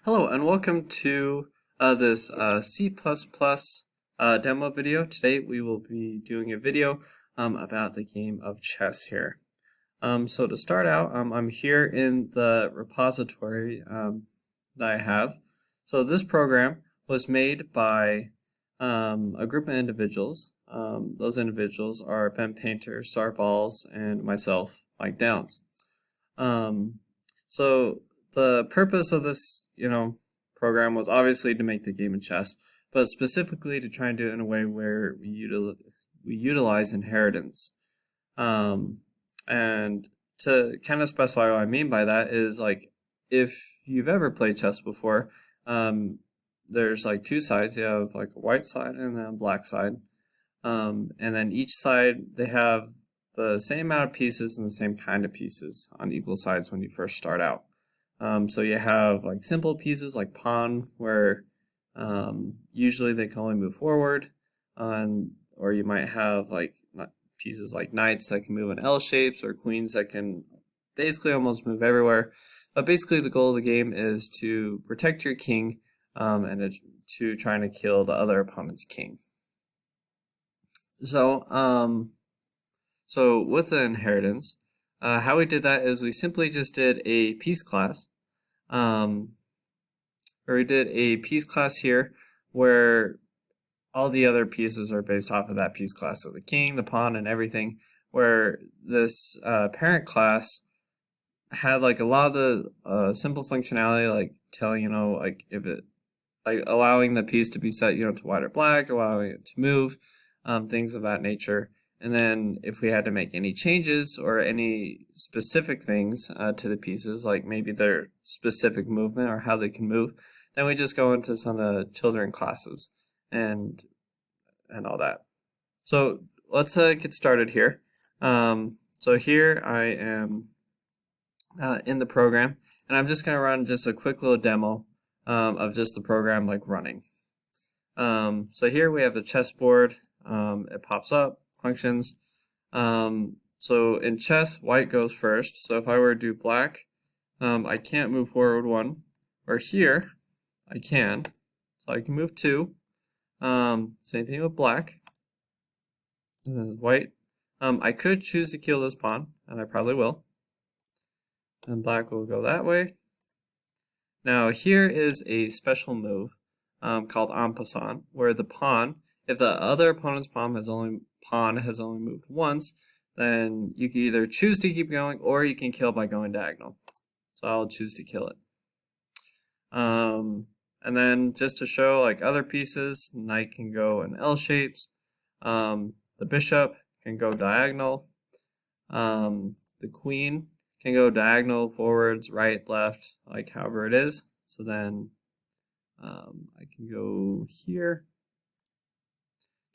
Hello and welcome to this C++ demo video. Today we will be doing a video about the game of chess here. So to start out, I'm here in the repository that I have. So this program was made by a group of individuals. Those individuals are Ben Painter, Starballs, and myself, Mike Downs. So the purpose of this, program was obviously to make the game of chess, but specifically to try and do it in a way where we utilize inheritance. And to kind of specify what I mean by that is, like, if you've ever played chess before, there's like two sides. You have like a white side and then a black side. And then each side, they have the same amount of pieces and the same kind of pieces on equal sides when you first start out. So you have like simple pieces like pawn, where usually they can only move forward, or you might have like pieces like knights that can move in L shapes, or queens that can basically almost move everywhere. But basically the goal of the game is to protect your king and to trying to kill the other opponent's king. So with the inheritance, how we did that is we simply just did a piece class, or we did a piece class here where all the other pieces are based off of that piece class, so the king, the pawn, and everything, where this parent class had like a lot of the simple functionality, like telling, like if it, like allowing the piece to be set, to white or black, allowing it to move, things of that nature. And then if we had to make any changes or any specific things to the pieces, like maybe their specific movement or how they can move, then we just go into some of the children classes and all that. So let's get started here. So here I am in the program, and I'm just going to run just a quick little demo of just the program like running. So here we have the chessboard. It pops up. Functions. So in chess, white goes first. So if I were to do black, I can't move forward one. Or here, I can. So I can move two. Same thing with black. And then white. I could choose to kill this pawn, and I probably will. And black will go that way. Now here is a special move called en passant, where the pawn, if the other opponent's pawn has only moved once, then you can either choose to keep going or you can kill by going diagonal. So I'll choose to kill it. And then just to show like other pieces, knight can go in L shapes. The bishop can go diagonal. The queen can go diagonal, forwards, right, left, like however it is. So then I can go here.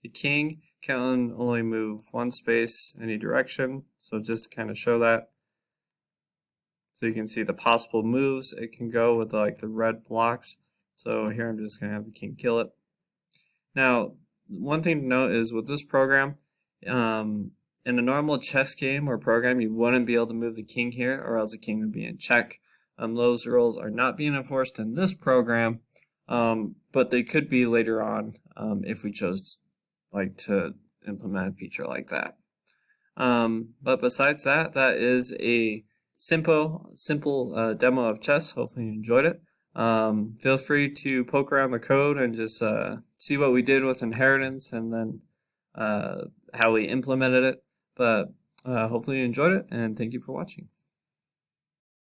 The king can only move one space any direction, so just to kind of show that. So you can see the possible moves it can go with like the red blocks. So here I'm just going to have the king kill it. Now, one thing to note is with this program, in a normal chess game or program, you wouldn't be able to move the king here, or else the king would be in check. Those rules are not being enforced in this program, but they could be later on if we chose to implement a feature like that. But besides that, that is a simple demo of chess. Hopefully you enjoyed it. Feel free to poke around the code and just see what we did with inheritance and then how we implemented it. But hopefully you enjoyed it, and thank you for watching.